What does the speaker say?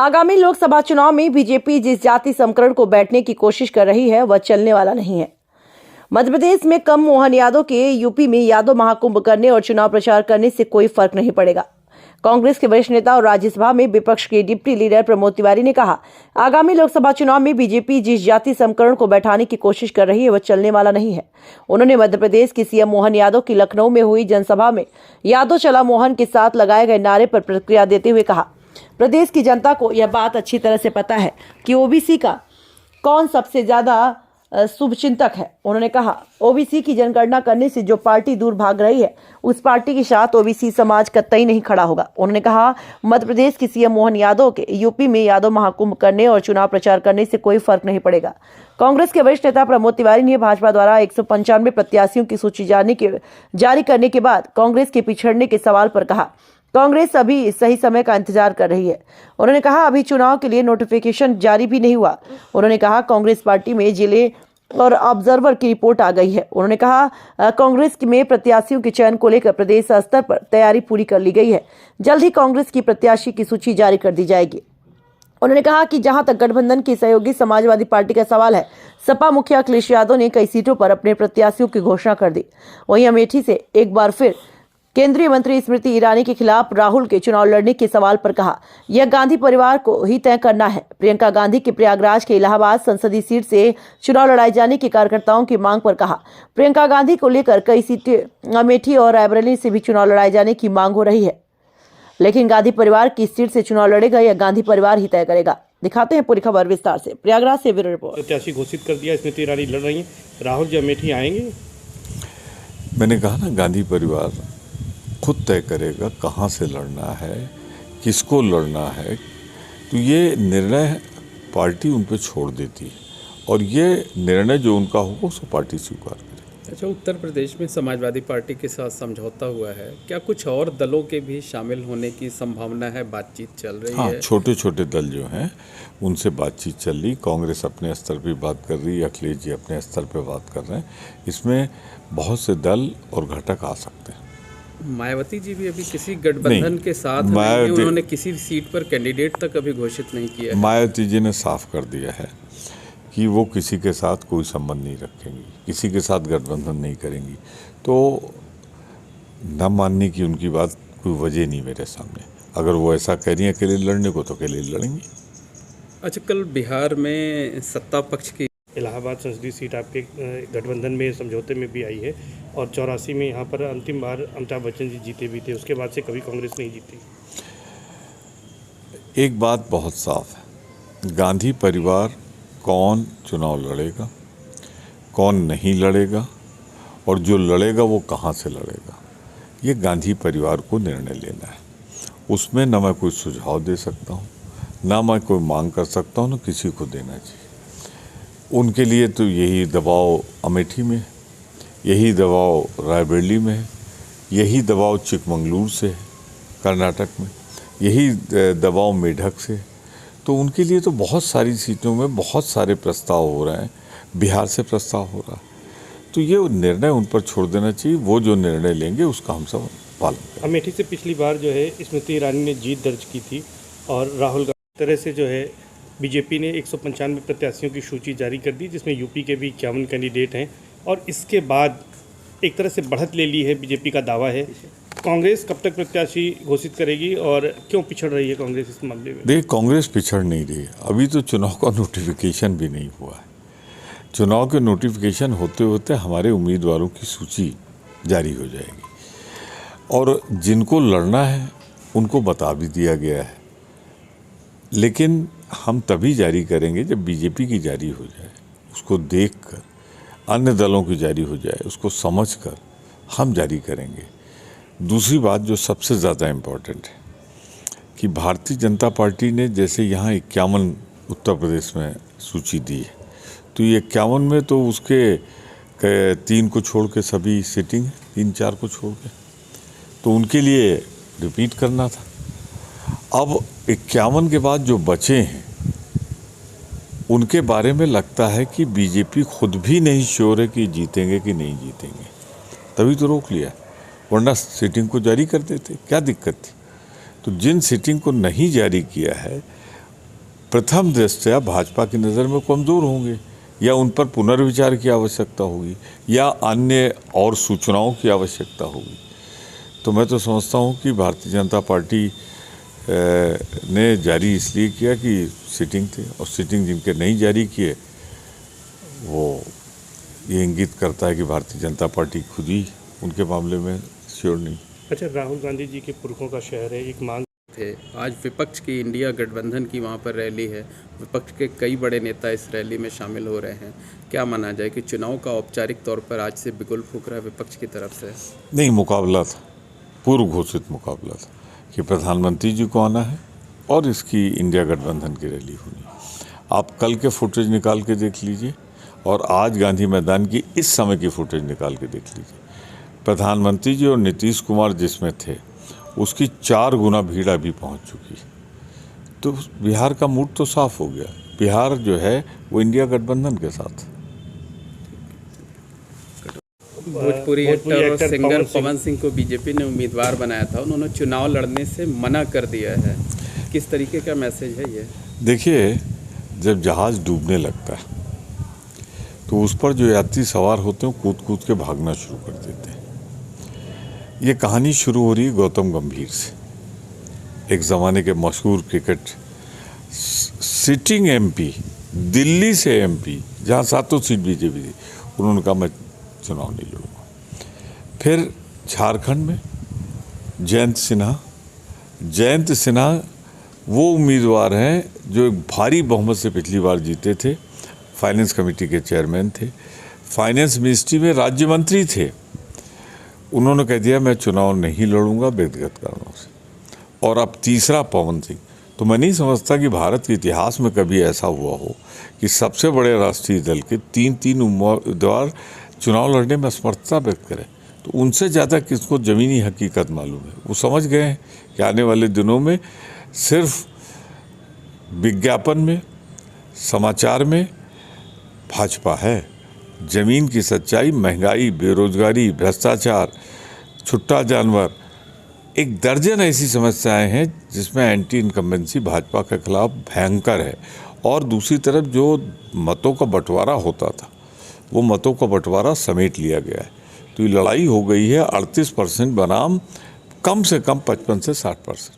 आगामी लोकसभा चुनाव में बीजेपी जिस जाति समीकरण को बैठने की कोशिश कर रही है वह चलने वाला नहीं है। मध्य प्रदेश में कम मोहन यादव के यूपी में यादव महाकुंभ करने और चुनाव प्रचार करने से कोई फर्क नहीं पड़ेगा। कांग्रेस के वरिष्ठ नेता और राज्यसभा में विपक्ष के डिप्टी लीडर प्रमोद तिवारी ने कहा, आगामी लोकसभा चुनाव में बीजेपी जिस जाति समीकरण को बैठाने की कोशिश कर रही है वह चलने वाला नहीं है। उन्होंने मध्य प्रदेश के सीएम मोहन यादव की लखनऊ में हुई जनसभा में यादव चला मोहन के साथ लगाए गए नारे पर प्रतिक्रिया देते हुए कहा, प्रदेश की जनता को यह बात अच्छी तरह से पता है कि ओबीसी का कौन सबसे ज्यादा शुभचिंतक है। उन्होंने कहा, ओबीसी की जनगणना करने से जो पार्टी दूर भाग रही है उस पार्टी के साथ ओबीसी समाज कतई नहीं खड़ा होगा। उन्होंने कहा, मध्य प्रदेश के सीएम मोहन यादव के यूपी में यादव महाकुंभ करने और चुनाव प्रचार करने से कोई फर्क नहीं पड़ेगा। कांग्रेस के वरिष्ठ नेता प्रमोद तिवारी ने भाजपा द्वारा 195 प्रत्याशियों की सूची जारी करने के बाद कांग्रेस के पिछड़ने के सवाल पर कहा, कांग्रेस अभी सही समय का इंतजार कर रही है। उन्होंने कहा, अभी चुनाव के लिए नोटिफिकेशन जारी भी नहीं हुआ। उन्होंने कहा, कांग्रेस पार्टी में जिले और ऑब्जर्वर की रिपोर्ट आ गई है। उन्होंने कहा, कांग्रेस में प्रत्याशियों के चयन को लेकर प्रदेश स्तर पर तैयारी पूरी कर ली गई है। जल्द ही कांग्रेस की प्रत्याशी की सूची जारी कर दी जाएगी। उन्होंने कहा कि जहां तक गठबंधन की सहयोगी समाजवादी पार्टी का सवाल है, सपा मुखिया अखिलेश यादव ने कई सीटों पर अपने प्रत्याशियों की घोषणा कर दी। वहीं अमेठी से एक बार फिर केंद्रीय मंत्री स्मृति ईरानी के खिलाफ राहुल के चुनाव लड़ने के सवाल पर कहा, यह गांधी परिवार को ही तय करना है। प्रियंका गांधी के प्रयागराज के इलाहाबाद संसदीय सीट से चुनाव लड़ाए जाने की कार्यकर्ताओं की मांग पर कहा, प्रियंका गांधी को लेकर कई सीटें अमेठी और रायबरेली से भी चुनाव लड़ाए जाने की मांग हो रही है, लेकिन गांधी परिवार किस सीट से चुनाव लड़ेगा यह गांधी परिवार ही तय करेगा। दिखाते हैं पूरी खबर विस्तार से। प्रयागराज से ब्यूरो रिपोर्ट। प्रत्याशी घोषित कर दिया, स्मृति ईरानी लड़ रही है, राहुल जी अमेठी आएंगे। मैंने कहा ना, गांधी परिवार खुद तय करेगा कहाँ से लड़ना है, किसको लड़ना है। तो ये निर्णय पार्टी उन पर छोड़ देती है और ये निर्णय जो उनका होगा उसको पार्टी स्वीकार करेगी। अच्छा, उत्तर प्रदेश में समाजवादी पार्टी के साथ समझौता हुआ है, क्या कुछ और दलों के भी शामिल होने की संभावना है? बातचीत चल रही है? छोटे छोटे दल जो हैं उनसे बातचीत चल रही। कांग्रेस अपने स्तर पर बात कर रही है, अखिलेश जी अपने स्तर पर बात कर रहे हैं। इसमें बहुत से दल और घटक आ सकते हैं। मायावती जी भी अभी किसी गठबंधन के साथ नहीं, उन्होंने किसी सीट पर कैंडिडेट तक अभी घोषित नहीं किया है। मायावती जी ने साफ कर दिया है कि वो किसी के साथ कोई संबंध नहीं रखेंगी, किसी के साथ गठबंधन नहीं करेंगी। तो न मानने की उनकी बात कोई वजह नहीं मेरे सामने। अगर वो ऐसा कह रही है अकेले लड़ने को तो अकेले लड़ेंगी। अच्छा, कल बिहार में सत्ता पक्ष की इलाहाबाद संसदीय सीट आपके गठबंधन में समझौते में भी आई है और 84 में यहाँ पर अंतिम बार अमिताभ बच्चन जी जीते भी थे, उसके बाद से कभी कांग्रेस नहीं जीती। एक बात बहुत साफ है, गांधी परिवार कौन चुनाव लड़ेगा, कौन नहीं लड़ेगा और जो लड़ेगा वो कहाँ से लड़ेगा, ये गांधी परिवार को निर्णय लेना है। उसमें ना मैं कोई सुझाव दे सकता हूँ, ना मैं कोई मांग कर सकता हूँ, ना किसी को देना चाहिए। उनके लिए तो यही दबाव अमेठी में, यही दबाव रायबरेली में है, यही दबाव चिकमंगलुरु से है कर्नाटक में, यही दबाव मेढक से। तो उनके लिए तो बहुत सारी सीटों में बहुत सारे प्रस्ताव हो रहे हैं, बिहार से प्रस्ताव हो रहा है। तो ये निर्णय उन पर छोड़ देना चाहिए, वो जो निर्णय लेंगे उसका हम सब पालन करेंगे। अमेठी से पिछली बार जो है स्मृति ईरानी ने जीत दर्ज की थी और राहुल गांधी तरह से जो है बीजेपी ने 195 प्रत्याशियों की सूची जारी कर दी, जिसमें यूपी के भी 51 कैंडिडेट हैं और इसके बाद एक तरह से बढ़त ले ली है, बीजेपी का दावा है। कांग्रेस कब तक प्रत्याशी घोषित करेगी और क्यों पिछड़ रही है कांग्रेस इस मामले में? देख, कांग्रेस पिछड़ नहीं रही, अभी तो चुनाव का नोटिफिकेशन भी नहीं हुआ है। चुनाव के नोटिफिकेशन होते होते हमारे उम्मीदवारों की सूची जारी हो जाएगी और जिनको लड़ना है उनको बता भी दिया गया है, लेकिन हम तभी जारी करेंगे जब बीजेपी की जारी हो जाए, उसको देखकर, अन्य दलों की जारी हो जाए, उसको समझकर हम जारी करेंगे। दूसरी बात जो सबसे ज़्यादा इम्पोर्टेंट है कि भारतीय जनता पार्टी ने जैसे यहाँ 51 उत्तर प्रदेश में सूची दी है, तो ये 51 में तो उसके 3 को छोड़ के सभी सिटिंग, 3-4 को छोड़ के, तो उनके लिए रिपीट करना था। अब 51 के बाद जो बचे हैं उनके बारे में लगता है कि बीजेपी खुद भी नहीं श्योर है कि जीतेंगे कि नहीं जीतेंगे, तभी तो रोक लिया, वरना सिटिंग को जारी कर देते, क्या दिक्कत थी। तो जिन सिटिंग को नहीं जारी किया है प्रथम दृष्टया भाजपा की नज़र में कमज़ोर होंगे या उन पर पुनर्विचार की आवश्यकता होगी या अन्य और सूचनाओं की आवश्यकता होगी। तो मैं तो समझता हूँ कि भारतीय जनता पार्टी ने जारी इसलिए किया कि सिटिंग थे, और सिटिंग जिनके नहीं जारी किए वो ये इंगित करता है कि भारतीय जनता पार्टी खुद ही उनके मामले में श्योर नहीं। अच्छा, राहुल गांधी जी के पुरखों का शहर है, एक मांग थे। आज विपक्ष की इंडिया गठबंधन की वहाँ पर रैली है, विपक्ष के कई बड़े नेता इस रैली में शामिल हो रहे हैं। क्या माना जाए कि चुनाव का औपचारिक तौर पर आज से बिगुल फूक रहा है विपक्ष की तरफ से? नहीं, मुकाबला था, पूर्व घोषित मुकाबला था कि प्रधानमंत्री जी को आना है और इसकी इंडिया गठबंधन की रैली होनी है। आप कल के फुटेज निकाल के देख लीजिए और आज गांधी मैदान की इस समय की फुटेज निकाल के देख लीजिए। प्रधानमंत्री जी और नीतीश कुमार जिसमें थे उसकी 4 गुना भीड़ अभी पहुंच चुकी है। तो बिहार का मूड तो साफ हो गया। बिहार जो है वो इंडिया गठबंधन के साथ। भोजपुरी एक्टर और सिंगर पवन सिंह को बीजेपी ने उम्मीदवार बनाया था, उन्होंने चुनाव लड़ने से मना कर दिया है। किस तरीके का मैसेज है ये? देखिए, जब जहाज़ डूबने लगता है तो उस पर जो यात्री सवार होते हैं कूद कूद के भागना शुरू कर देते हैं। ये कहानी शुरू हो रही है गौतम गंभीर से, एक ज़माने के मशहूर क्रिकेट सिटिंग एमपी, दिल्ली से एमपी, जहाँ 7 सीट बीजेपी थी, उन्होंने कहा मैं चुनाव नहीं लड़ूंगा। फिर झारखंड में जयंत सिन्हा वो उम्मीदवार हैं जो एक भारी बहुमत से पिछली बार जीते थे, फाइनेंस कमेटी के चेयरमैन थे, फाइनेंस मिनिस्ट्री में राज्य मंत्री थे। उन्होंने कह दिया मैं चुनाव नहीं लड़ूंगा व्यक्तिगत कारणों से। और अब तीसरा पवन सिंह। तो मैं नहीं समझता कि भारत के इतिहास में कभी ऐसा हुआ हो कि सबसे बड़े राष्ट्रीय दल के 3 उम्मीदवार चुनाव लड़ने में असमर्थता व्यक्त करें। तो उनसे ज़्यादा किसको ज़मीनी हकीकत मालूम है। वो समझ गए हैं कि आने वाले दिनों में सिर्फ विज्ञापन में, समाचार में भाजपा है। ज़मीन की सच्चाई, महंगाई, बेरोजगारी, भ्रष्टाचार, छुट्टा जानवर, एक दर्जन ऐसी समस्याएं हैं जिसमें एंटी इनकम्बेंसी भाजपा के खिलाफ भयंकर है। और दूसरी तरफ जो मतों का बंटवारा होता था वो मतों का बंटवारा समेट लिया गया है। तो ये लड़ाई हो गई है 38% बनाम कम से कम 55 से 60%।